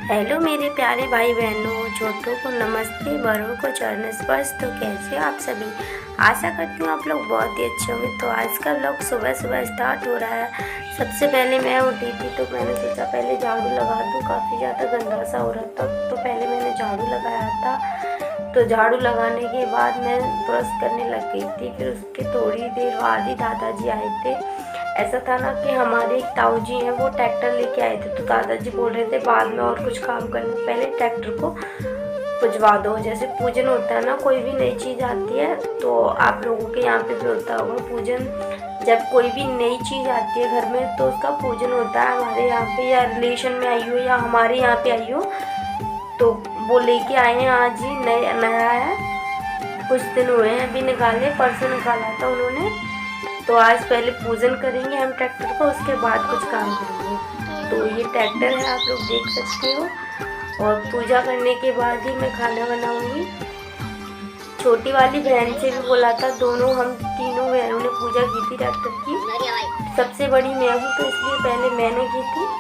Hello मेरे प्यारे भाई बहनों, छोटों को नमस्ते, बड़ों को चरण स्पर्श। तो कैसे हो आप सभी। आशा करती हूँ आप लोग बहुत ही अच्छे होंगे। तो आज का व्लॉग सुबह सुबह स्टार्ट हो रहा है। सबसे पहले मैं उठी थी तो मैंने सोचा पहले झाड़ू लगा दूँ, काफ़ी ज़्यादा गंदा सा हो रहा था। तो पहले मैंने झाड़ू लगाया था। तो झाड़ू लगाने के बाद मैं ब्रश करने लग गई थी। फिर उसके थोड़ी देर बाद ही दादाजी आए थे। ऐसा था ना कि हमारे एक ताऊ जी हैं, वो ट्रैक्टर लेके आए थे। तो दादाजी बोल रहे थे बाद में और कुछ काम करने से पहले ट्रैक्टर को पुजवा दो। जैसे पूजन होता है ना, कोई भी नई चीज़ आती है तो आप लोगों के यहाँ पे भी होता होगा पूजन। जब कोई भी नई चीज़ आती है घर में तो उसका पूजन होता है। हमारे यहाँ पे या रिलेशन में आई हो या हमारे यहाँ पे आई हो तो वो लेके आए हैं। आज ही नया है, कुछ दिन हुए हैं, अभी निकाले, परसों निकाला था उन्होंने। तो आज पहले पूजन करेंगे हम ट्रैक्टर को, उसके बाद कुछ काम करेंगे। तो ये ट्रैक्टर है, आप लोग देख सकते हो। और पूजा करने के बाद ही मैं खाना बनाऊंगी। छोटी वाली बहन से भी बोला था, दोनों हम तीनों बहनों ने पूजा की थी ट्रैक्टर की। सबसे बड़ी मैं हूँ तो इसलिए पहले मैंने की थी।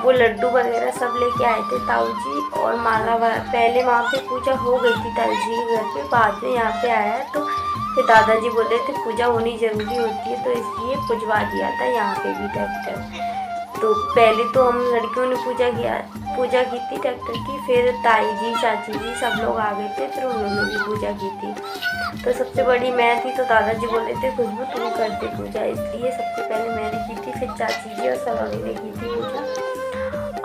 वो लड्डू वगैरह सब लेके आए थे ताऊ जी और माला पहले वहाँ पे पूजा हो गई थी ताऊ जी के घर पे, बाद में यहाँ पे आया है। तो फिर दादाजी बोले थे पूजा होनी ज़रूरी होती है तो इसलिए पुजवा दिया था यहाँ पे भी ट्रैक्टर। तो पहले तो हम लड़कियों ने पूजा की थी ट्रैक्टर की। फिर ताई जी, चाची जी सब लोग आ गए थे, फिर उन्होंने भी पूजा की थी। तो सबसे बड़ी मैं थी तो दादाजी बोले थे खुशबू तुम कर दे पूजा, इसलिए सबसे पहले मैंने की थी। फिर चाची जी और सलोनी ने की थी पूजा।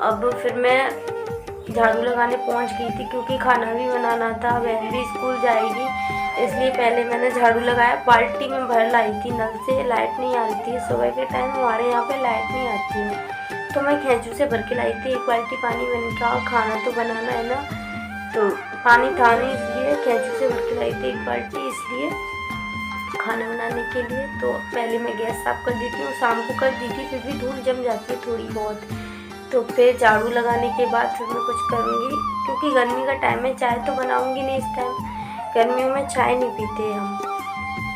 अब फिर मैं झाड़ू लगाने पहुंच गई थी क्योंकि खाना भी बनाना था, बहन भी स्कूल जाएगी, इसलिए पहले मैंने झाड़ू लगाया। बाल्टी में भर लाई थी, नल से लाइट नहीं आती है। सुबह के टाइम हमारे यहाँ पे लाइट नहीं आती है तो मैं खैंचू से भर के लाई थी। एक बाल्टी पानी मैंने कहा खाना तो बनाना है ना, तो पानी था नहीं इसलिए खैंचू से भर के लाई थी एक बाल्टी, इसलिए खाना बनाने के लिए। तो पहले मैं गैस साफ़ कर देती हूँ, शाम को कर दी थी, फिर भी धूल जम जाती है थोड़ी बहुत। तो फिर झाड़ू लगाने के बाद फिर मैं कुछ करूँगी क्योंकि गर्मी का टाइम है। चाय तो बनाऊँगी नहीं इस टाइम, गर्मियों में चाय नहीं पीते हम,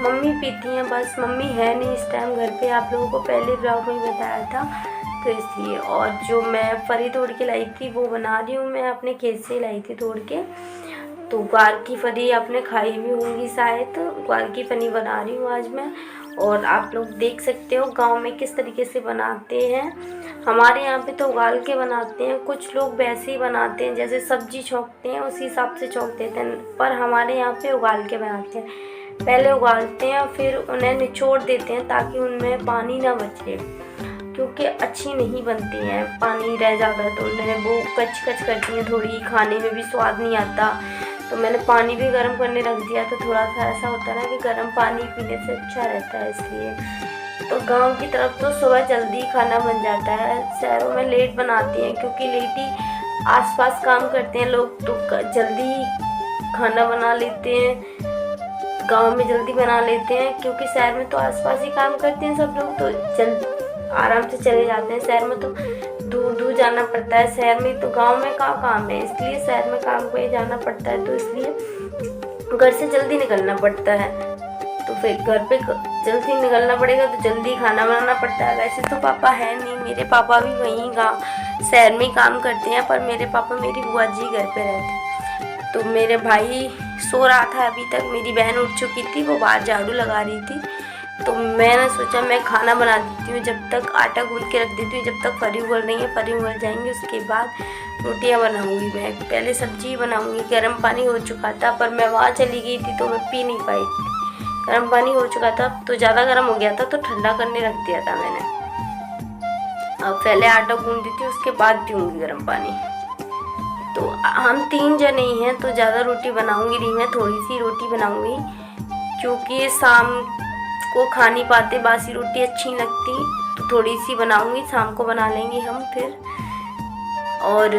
मम्मी पीती हैं बस। मम्मी है नहीं इस टाइम घर पे, आप लोगों को पहले ब्लॉग में बताया था तो इसलिए। और जो मैं फली तोड़ के लाई थी वो बना रही हूँ, मैं अपने खेत से लाई थी तोड़ के। तो ग्वार की फली आपने खाई भी होंगी शायद, तो ग्वार की फली बना रही हूँ आज मैं। और आप लोग देख सकते हो गांव में किस तरीके से बनाते हैं। हमारे यहाँ पे तो उबाल के बनाते हैं, कुछ लोग वैसे ही बनाते हैं जैसे सब्जी छौंकते हैं उसी हिसाब से छौंक देते हैं, पर हमारे यहाँ पे उबाल के बनाते हैं। पहले उबालते हैं फिर उन्हें निचोड़ देते हैं ताकि उनमें पानी ना बचे, क्योंकि अच्छी नहीं बनती हैं, पानी रह जाता है तो उन्हें वो कच कच करती हैं, थोड़ी खाने में भी स्वाद नहीं आता। तो मैंने पानी भी गर्म करने रख दिया, तो थोड़ा सा ऐसा होता है ना कि गर्म पानी पीने से अच्छा रहता है इसलिए। तो गांव की तरफ तो सुबह जल्दी खाना बन जाता है, शहरों में लेट बनाती हैं क्योंकि लेट ही आसपास काम करते हैं लोग, तो जल्दी खाना बना लेते हैं। गांव में जल्दी बना लेते हैं क्योंकि शहर में तो आसपास ही काम करते हैं सब लोग, तो जल्द आराम से चले जाते हैं। शहर में तो दूर दूर जाना पड़ता है, शहर में तो गांव में कहाँ काम है, इसलिए शहर में काम को जाना पड़ता है, तो इसलिए घर से जल्दी निकलना पड़ता है। तो फिर घर पे जल्दी निकलना पड़ेगा तो जल्दी खाना बनाना पड़ता है। वैसे तो पापा है नहीं, मेरे पापा भी वहीं गाँव शहर में ही काम करते हैं, पर मेरे पापा मेरी बुआ जी घर पे रहते हैं। तो मेरे भाई सो रहा था अभी तक, मेरी बहन उठ चुकी थी, वो बाहर झाड़ू लगा रही थी। तो मैंने सोचा मैं खाना बना देती हूँ, जब तक आटा गूंद के रख देती हूँ, जब तक फरी उबल रही है, फरी उबल जाएंगी उसके बाद रोटियाँ बनाऊँगी। मैं पहले सब्जी बनाऊँगी। गर्म पानी हो चुका था पर मैं वहाँ चली गई थी तो मैं पी नहीं पाई थी। गर्म पानी हो चुका था तो ज़्यादा गर्म हो गया था तो ठंडा करने रख दिया था मैंने। अब पहले आटा गूंद दी थी उसके बाद पीऊँगी गर्म पानी। तो हम 3 जने ही हैं तो ज़्यादा रोटी बनाऊँगी नहीं, मैं थोड़ी सी रोटी बनाऊँगी क्योंकि शाम को खा नहीं पाते, बासी रोटी अच्छी लगती, तो थोड़ी सी बनाऊँगी, शाम को बना लेंगे हम फिर। और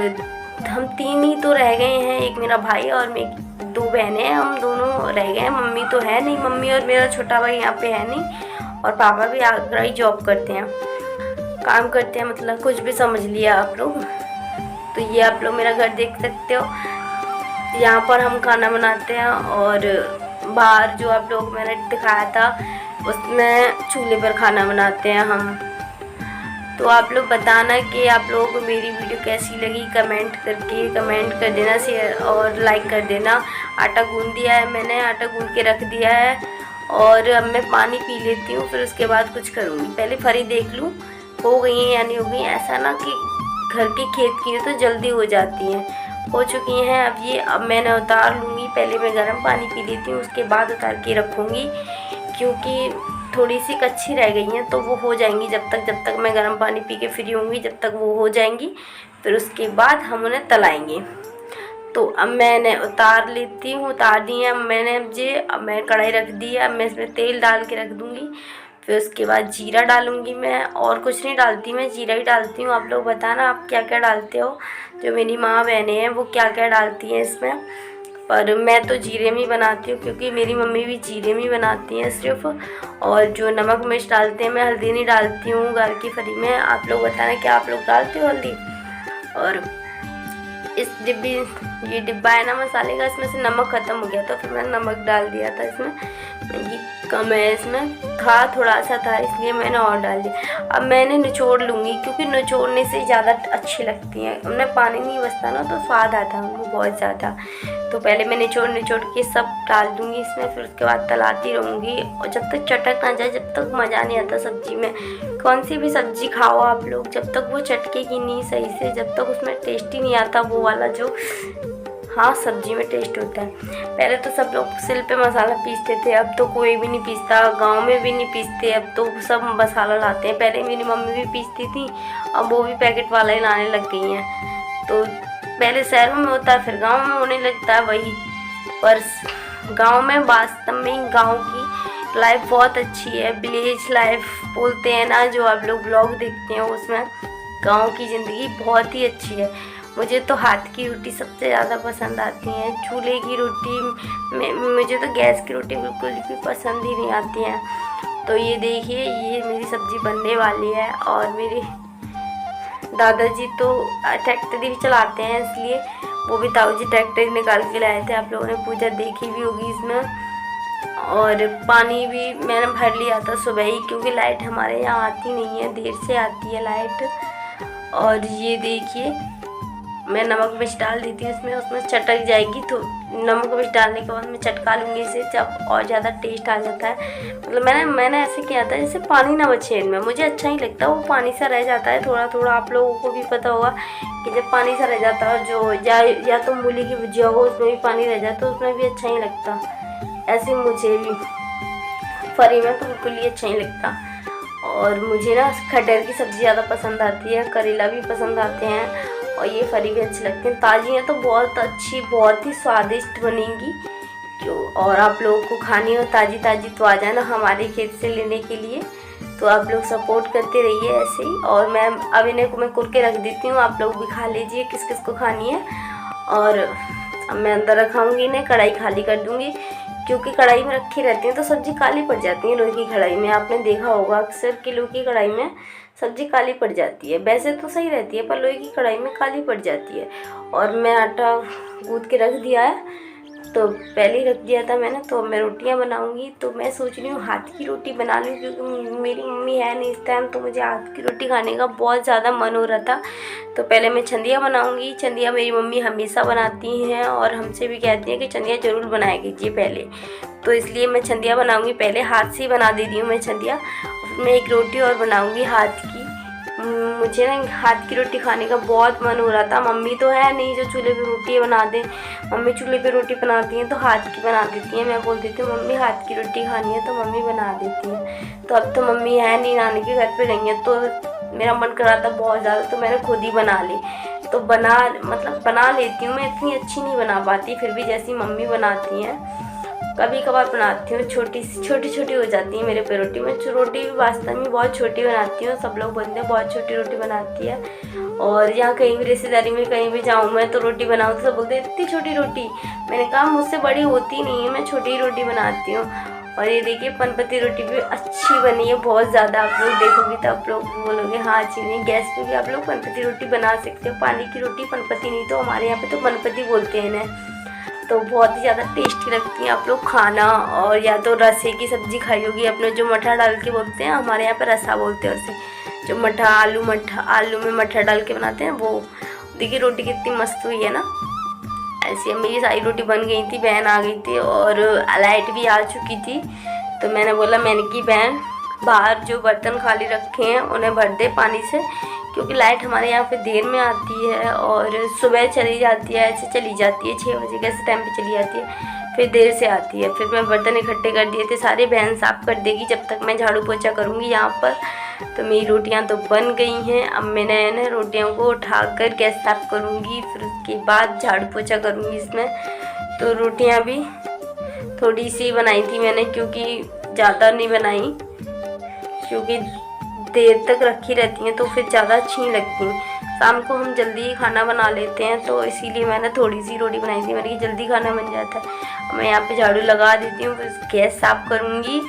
हम 3 ही तो रह गए हैं, एक मेरा भाई और मेरी 2 बहनें हैं, हम दोनों रह गए हैं। मम्मी तो है नहीं, मम्मी और मेरा छोटा भाई यहाँ पे है नहीं, और पापा भी आगरा ही जॉब करते हैं, काम करते हैं, मतलब कुछ भी समझ लिया आप लोग। तो ये आप लोग मेरा घर देख सकते हो, यहाँ पर हम खाना बनाते हैं। और बाहर जो आप लोग मैंने दिखाया था उसमें चूल्हे पर खाना बनाते हैं हम। तो आप लोग बताना कि आप लोगों को मेरी वीडियो कैसी लगी, कमेंट कर देना, शेयर और लाइक कर देना। आटा गूंद दिया है मैंने, आटा गूंद के रख दिया है और अब मैं पानी पी लेती हूँ, फिर उसके बाद कुछ करूँगी। पहले फरी देख लूँ हो गई हैं या नहीं हो गई। ऐसा ना कि घर के खेत की तो जल्दी हो जाती हैं, हो चुकी हैं। अब मैंने उतार लूँगी। पहले मैं गर्म पानी पी लेती हूँ, उसके बाद उतार के रखूँगी, क्योंकि थोड़ी सी कच्ची रह गई हैं तो वो हो जाएंगी। जब तक मैं गर्म पानी पी के फ्री होंगी, जब तक वो हो जाएंगी, फिर उसके बाद हम उन्हें तलाएंगे। तो अब मैंने उतार लेती हूँ, उतार दी है मैंने। अब मैं कढ़ाई रख दी है, अब मैं इसमें तेल डाल के रख दूँगी। फिर उसके बाद जीरा डालूँगी मैं, और कुछ नहीं डालती, मैं जीरा ही डालती हूँ। आप लोग बताना आप क्या क्या डालते हो, जो मेरी माँ बहनें हैं वो क्या क्या डालती हैं इसमें। पर मैं तो जीरे में ही बनाती हूँ, क्योंकि मेरी मम्मी भी जीरे में ही बनाती हैं सिर्फ। और जो नमक मिर्च डालते हैं, मैं हल्दी नहीं डालती हूँ गार की फली में। आप लोग बताना क्या आप लोग डालते हो हल्दी। और ये डिब्बा है ना मसाले का, इसमें से नमक ख़त्म हो गया था, फिर मैंने नमक डाल दिया था इसमें। ये कम है, इसमें था थोड़ा सा था, इसलिए मैंने और डाल दिया। अब मैंने निचोड़ लूँगी, क्योंकि निचोड़ने से ज़्यादा अच्छी लगती हैं। उनमें पानी नहीं बचता ना, तो स्वाद आता है उनको बहुत ज़्यादा। तो पहले मैं निचोड़ के सब डाल दूँगी इसमें, फिर उसके बाद तलाती रहूँगी। और जब तक चटक ना जाए, जब तक मज़ा नहीं आता सब्ज़ी में। कौन सी भी सब्ज़ी खाओ आप लोग, जब तक वो चटकेगी नहीं सही से, जब तक उसमें टेस्ट ही नहीं आता वो वाला जो सब्ज़ी में टेस्ट होता है। पहले तो सब लोग सिल पे मसाला पीसते थे, अब तो कोई भी नहीं पीसता, गांव में भी नहीं पीसते, अब तो सब मसाला लाते हैं। पहले मेरी मम्मी भी पीसती थी, अब वो भी पैकेट वाला ही लाने लग गई हैं। तो पहले शहरों में होता है, फिर गांव में होने लगता है वही। पर गांव में वास्तव में गांव की लाइफ बहुत अच्छी है, विलेज लाइफ बोलते हैं ना, जो आप लोग ब्लॉग देखते हैं उसमें गांव की ज़िंदगी बहुत ही अच्छी है। मुझे तो हाथ की रोटी सबसे ज़्यादा पसंद आती है, चूल्हे की रोटी मुझे तो गैस की रोटी बिल्कुल भी पसंद ही नहीं आती है। तो ये देखिए, ये मेरी सब्ज़ी बनने वाली है। और मेरे दादाजी तो ट्रैक्टर भी चलाते हैं, इसलिए वो भी ताऊजी ट्रैक्टर निकाल के लाए थे। आप लोगों ने पूजा देखी भी होगी इसमें। और पानी भी मैंने भर लिया था सुबह ही, क्योंकि लाइट हमारे यहाँ आती नहीं है, देर से आती है लाइट। और ये देखिए, मैं नमक मिर्च डाल देती हूँ उसमें चटक जाएगी। तो नमक मिर्च डालने के बाद मैं चटका लूँगी इसे, जब और ज़्यादा टेस्ट आ जाता है। मतलब मैंने ऐसे किया था जैसे पानी ना बचे इनमें, मुझे अच्छा ही लगता है। वो पानी सा रह जाता है थोड़ा थोड़ा, आप लोगों को भी पता होगा कि जब पानी सा रह जाता है, जो या तो मूली की भुजिया हो उसमें भी पानी रह जाता है, उसमें भी अच्छा ही लगता। ऐसे मुझे भी फरी में तो बिल्कुल ही अच्छा ही लगता। और मुझे ना खटर की सब्ज़ी ज़्यादा पसंद आती है, करेला भी पसंद आते हैं, और ये फरी भी अच्छी लगती है। ताज़ी है तो बहुत अच्छी, बहुत ही स्वादिष्ट बनेंगी। और आप लोगों को खानी हो ताज़ी तो आ जाना हमारे खेत से लेने के लिए। तो आप लोग सपोर्ट करते रहिए ऐसे ही। और मैं अब इन्हें मैं कुर के रख देती हूँ, आप लोग भी खा लीजिए किस किस को खानी है। और अब मैं अंदर रखाऊँगी इन्हें, कढ़ाई खाली कर दूँगी, क्योंकि कढ़ाई में रखी रहती है तो सब्ज़ी काली पड़ जाती है। लोहे की कढ़ाई में आपने देखा होगा अक्सर कि लोहे की कढ़ाई में सब्ज़ी काली पड़ जाती है। वैसे तो सही रहती है, पर लोहे की कढ़ाई में काली पड़ जाती है। और मैं आटा गूँथ के रख दिया है, तो पहले ही रख दिया था मैंने। तो मैं रोटियां बनाऊंगी, तो मैं सोच रही हूँ हाथ की रोटी बना लूँ, क्योंकि मेरी मम्मी है नहीं इस टाइम, तो मुझे हाथ की रोटी खाने का बहुत ज़्यादा मन हो रहा था। तो पहले मैं चंदिया बनाऊंगी। चंदिया मेरी मम्मी हमेशा बनाती हैं, और हमसे भी कहती हैं कि चंदिया ज़रूर बनाया कीजिए पहले। तो इसलिए मैं चंदिया बनाऊँगी, पहले हाथ से ही बना दे रही हूँ मैं चंदिया। मैं एक रोटी और बनाऊँगी हाथ की। मुझे ना हाथ की रोटी खाने का बहुत मन हो रहा था। मम्मी तो है नहीं जो चूल्हे पे रोटी बना दे, मम्मी चूल्हे पे रोटी बनाती हैं तो हाथ की बना देती हैं। मैं बोल देती हूँ मम्मी हाथ की रोटी खानी है, तो मम्मी बना देती हैं। तो अब तो मम्मी है नहीं, नानी के घर पे गई हैं, तो मेरा मन कर रहा था बहुत ज़्यादा, तो मैंने खुद ही बना ली। तो बना लेती हूँ मैं, इतनी अच्छी नहीं बना पाती, फिर भी जैसी मम्मी बनाती हैं कभी कभार बनाती हूँ। छोटी छोटी हो जाती है मेरे पे रोटी। मैं रोटी भी वास्तव में बहुत छोटी बनाती हूँ, सब लोग बोलते हैं बहुत छोटी रोटी बनाती है। और यहाँ कहीं भी रिश्तेदारी में कहीं भी जाऊँ मैं तो रोटी बनाऊँ तो सब बोलते हैं इतनी छोटी रोटी। मैंने कहा मुझसे बड़ी होती नहीं है, मैं छोटी ही रोटी बनाती हूँ। और ये देखिए पनपती रोटी भी अच्छी बनी है बहुत ज़्यादा। आप लोग देखोगे तो आप लोग बोलोगे हाँ अच्छी नहीं। गैस पे भी आप लोग पनपती रोटी बना सकते हो, पानी की रोटी पनपती नहीं, तो हमारे यहाँ पे तो पनपती बोलते हैं इन्हें। तो बहुत ही ज़्यादा टेस्टी लगती हैं, आप लोग खाना। और या तो रसे की सब्ज़ी खाई होगी, अपने जो मठा डाल के बोलते हैं, हमारे यहाँ पे रसा बोलते हैं उसे। जो आलू में मठा डाल के बनाते हैं वो। देखिए रोटी कितनी मस्त हुई है ना। ऐसी मेरी सारी रोटी बन गई थी, बहन आ गई थी और लाइट भी आ चुकी थी। तो मैंने बोला मैंने कि बहन बाहर जो बर्तन खाली रखे हैं उन्हें भर दे पानी से, क्योंकि लाइट हमारे यहाँ पे देर में आती है और सुबह चली जाती है, ऐसे चली जाती है 6 बजे के ऐसे टाइम पे चली जाती है, फिर देर से आती है। फिर मैं बर्तन इकट्ठे कर दिए थे सारे, बहन साफ़ कर देगी जब तक मैं झाड़ू पोछा करूँगी यहाँ पर। तो मेरी रोटियाँ तो बन गई हैं। अब मैंने रोटियों को उठाकर गैस साफ़ करूँगी, फिर उसके बाद झाड़ू पोछा करूँगी इसमें। तो रोटियाँ भी थोड़ी सी बनाई थी मैंने, क्योंकि ज़्यादा नहीं बनाई, क्योंकि देर तक रखी रहती हैं तो फिर ज़्यादा अच्छी नहीं लगती। शाम को हम जल्दी ही खाना बना लेते हैं, तो इसीलिए मैंने थोड़ी सी रोटी बनाई थी, मेरी जल्दी खाना बन जाता है। मैं यहाँ पे झाड़ू लगा देती हूँ, फिर गैस साफ़ करूँगी,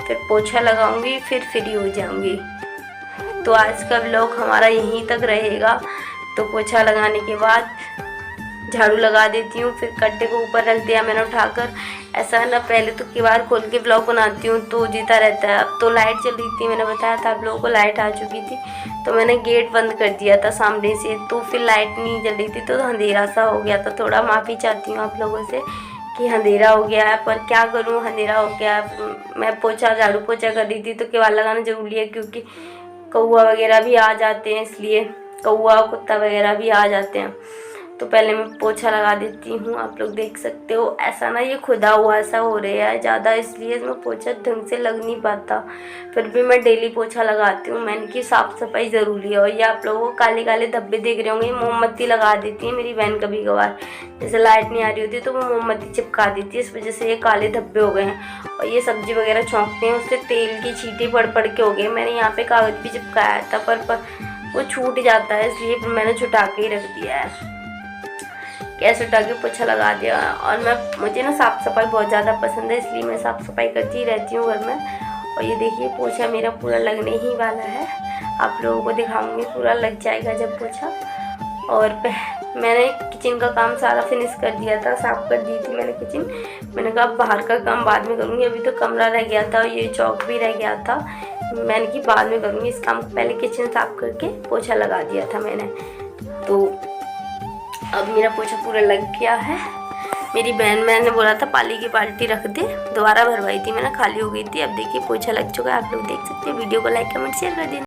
फिर पोछा लगाऊँगी, फिर फ्री हो जाऊँगी। तो आज का व्लॉग हमारा यहीं तक रहेगा। तो पोछा लगाने के बाद झाड़ू लगा देती हूँ, फिर कट्टे को ऊपर रख दिया मैंने उठाकर। ऐसा ना पहले तो किवाड़ खोल के व्लॉग बनाती हूँ तो जीता रहता है। अब तो लाइट चल रही थी, मैंने बताया था आप लोगों को, लाइट आ चुकी थी तो मैंने गेट बंद कर दिया था सामने से, तो फिर लाइट नहीं जल रही थी तो अंधेरा सा हो गया था। थोड़ा माफ़ी चाहती हूँ आप लोगों से कि अंधेरा हो गया है, पर क्या करूँ, अंधेरा हो गया। मैं झाड़ू पोछा कर रही थी तो किवाड़ लगाना ज़रूरी है, क्योंकि कौआ वगैरह भी आ जाते हैं, इसलिए कौआ कुत्ता वगैरह भी आ जाते हैं। तो पहले मैं पोछा लगा देती हूँ। आप लोग देख सकते हो ऐसा ना, ये खुदा हुआ सा हो रहा है ज़्यादा, इसलिए इसमें पोछा ढंग से लग नहीं पाता। फिर भी मैं डेली पोछा लगाती हूँ, मैंने की साफ़ सफाई ज़रूरी है। और ये आप लोगों को काले काले धब्बे देख रहे होंगे, मोमबत्ती लगा देती है मेरी बहन कभी कभार, जैसे लाइट नहीं आ रही होती तो वो मोमबत्ती चिपका देती है, इस वजह से ये काले धब्बे हो गए हैं। और ये सब्ज़ी वगैरह छौंकते हैं उससे तेल की छींटे पड़ के हो गए। मैंने यहाँ पर कागज़ भी चिपकाया था पर वो छूट जाता है, इसलिए फिर मैंने छुटा के ही रख दिया है। गैस उठा के पोछा लगा दिया। और मुझे ना साफ़ सफाई बहुत ज़्यादा पसंद है, इसलिए मैं साफ़ सफाई करती रहती हूँ घर में। और ये देखिए पोछा मेरा पूरा लगने ही वाला है, आप लोगों को दिखाऊंगी, पूरा लग जाएगा जब पोछा। और मैंने किचन का काम सारा फिनिश कर दिया था, साफ़ कर दी थी मैंने किचन। मैंने कहा बाहर का काम बाद में करूँगी, अभी तो कमरा रह गया था और ये चौक भी रह गया था, मैंने कि बाद में करूँगी इस काम को। पहले किचन साफ़ करके पोछा लगा दिया था मैंने। तो अब मेरा पोछा पूरा लग गया है। मेरी बहन, मैंने बोला था पानी की बाल्टी रख दे, दोबारा भरवाई थी मैंने, खाली हो गई थी। अब देखिए पोछा लग चुका है, आप लोग देख सकते हैं। वीडियो को लाइक कमेंट शेयर कर देना।